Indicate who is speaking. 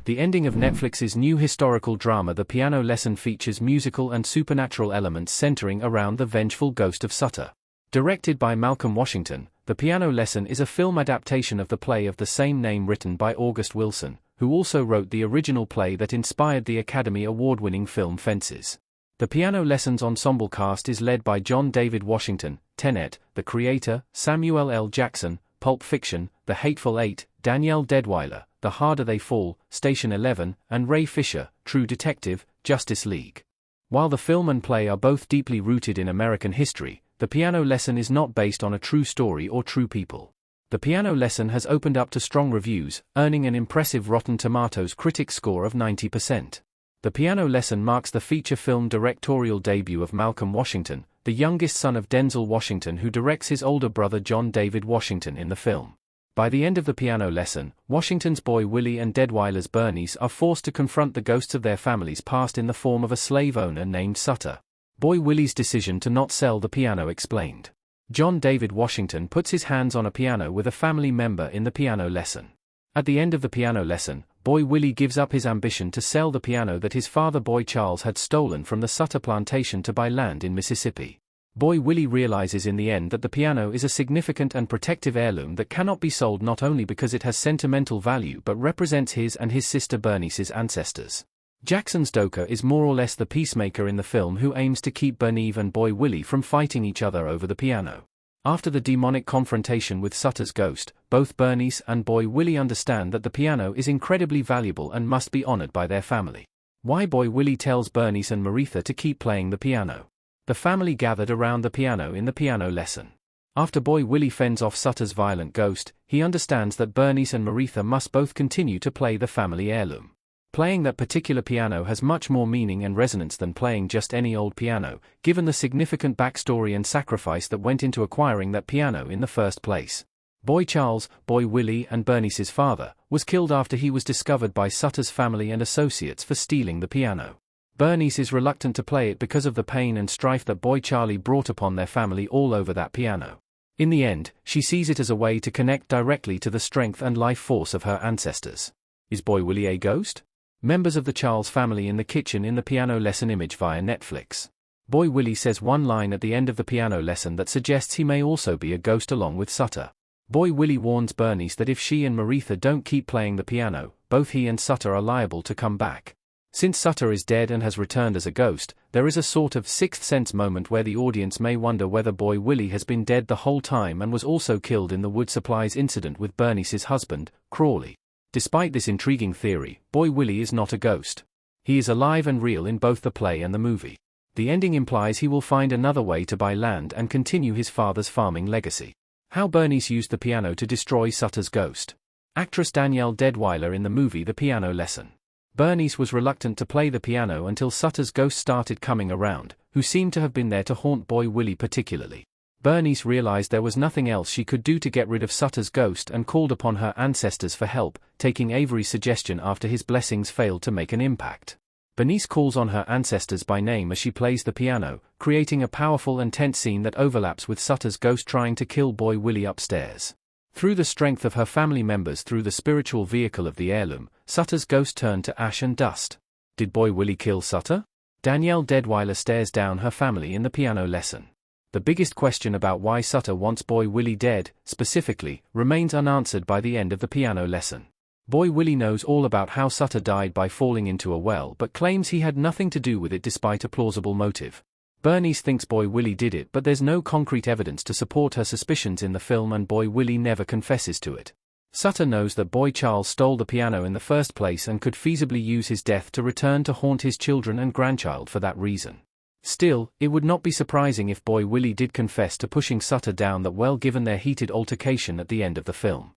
Speaker 1: The ending of Netflix's new historical drama The Piano Lesson features musical and supernatural elements centering around the vengeful ghost of Sutter. Directed by Malcolm Washington, The Piano Lesson is a film adaptation of the play of the same name written by August Wilson, who also wrote the original play that inspired the Academy Award-winning film Fences. The Piano Lesson's ensemble cast is led by John David Washington, Tenet, The Creator, Samuel L. Jackson, Pulp Fiction, The Hateful Eight, Danielle Deadwyler, The Harder They Fall, Station 11, and Ray Fisher, True Detective, Justice League. While the film and play are both deeply rooted in American history, The Piano Lesson is not based on a true story or true people. The Piano Lesson has opened up to strong reviews, earning an impressive Rotten Tomatoes critic score of 90%. The Piano Lesson marks the feature film directorial debut of Malcolm Washington, the youngest son of Denzel Washington, who directs his older brother John David Washington in the film. By the end of The Piano Lesson, Washington's boy Willie and Deadwyler's Berniece are forced to confront the ghosts of their family's past in the form of a slave owner named Sutter. Boy Willie's decision to not sell the piano explained. John David Washington puts his hands on a piano with a family member in The Piano Lesson. At the end of The Piano Lesson, Boy Willie gives up his ambition to sell the piano that his father Boy Charles had stolen from the Sutter plantation to buy land in Mississippi. Boy Willie realizes in the end that the piano is a significant and protective heirloom that cannot be sold, not only because it has sentimental value but represents his and his sister Bernice's ancestors. Jackson Stoker is more or less the peacemaker in the film who aims to keep Berniece and Boy Willie from fighting each other over the piano. After the demonic confrontation with Sutter's ghost, both Berniece and Boy Willie understand that the piano is incredibly valuable and must be honored by their family. Why Boy Willie tells Berniece and Maritha to keep playing the piano. The family gathered around the piano in The Piano Lesson. After Boy Willie fends off Sutter's violent ghost, he understands that Berniece and Maritha must both continue to play the family heirloom. Playing that particular piano has much more meaning and resonance than playing just any old piano, given the significant backstory and sacrifice that went into acquiring that piano in the first place. Boy Charles, Boy Willie and Bernice's father, was killed after he was discovered by Sutter's family and associates for stealing the piano. Berniece is reluctant to play it because of the pain and strife that Boy Charlie brought upon their family all over that piano. In the end, she sees it as a way to connect directly to the strength and life force of her ancestors. Is Boy Willie a ghost? Members of the Charles family in the kitchen in The Piano Lesson image via Netflix. Boy Willie says one line at the end of The Piano Lesson that suggests he may also be a ghost along with Sutter. Boy Willie warns Berniece that if she and Maritha don't keep playing the piano, both he and Sutter are liable to come back. Since Sutter is dead and has returned as a ghost, there is a sort of sixth sense moment where the audience may wonder whether Boy Willie has been dead the whole time and was also killed in the wood supplies incident with Bernice's husband, Crawley. Despite this intriguing theory, Boy Willie is not a ghost. He is alive and real in both the play and the movie. The ending implies he will find another way to buy land and continue his father's farming legacy. How Berniece used the piano to destroy Sutter's ghost. Actress Danielle Deadwyler in the movie The Piano Lesson. Berniece was reluctant to play the piano until Sutter's ghost started coming around, who seemed to have been there to haunt Boy Willie particularly. Berniece realized there was nothing else she could do to get rid of Sutter's ghost and called upon her ancestors for help, taking Avery's suggestion after his blessings failed to make an impact. Berniece calls on her ancestors by name as she plays the piano, creating a powerful and tense scene that overlaps with Sutter's ghost trying to kill Boy Willie upstairs. Through the strength of her family members through the spiritual vehicle of the heirloom, Sutter's ghost turned to ash and dust. Did Boy Willie kill Sutter? Danielle Deadwyler stares down her family in The Piano Lesson. The biggest question about why Sutter wants Boy Willie dead, specifically, remains unanswered by the end of The Piano Lesson. Boy Willie knows all about how Sutter died by falling into a well but claims he had nothing to do with it despite a plausible motive. Berniece thinks Boy Willie did it, but there's no concrete evidence to support her suspicions in the film and Boy Willie never confesses to it. Sutter knows that Boy Charles stole the piano in the first place and could feasibly use his death to return to haunt his children and grandchild for that reason. Still, it would not be surprising if Boy Willie did confess to pushing Sutter down that well given their heated altercation at the end of the film.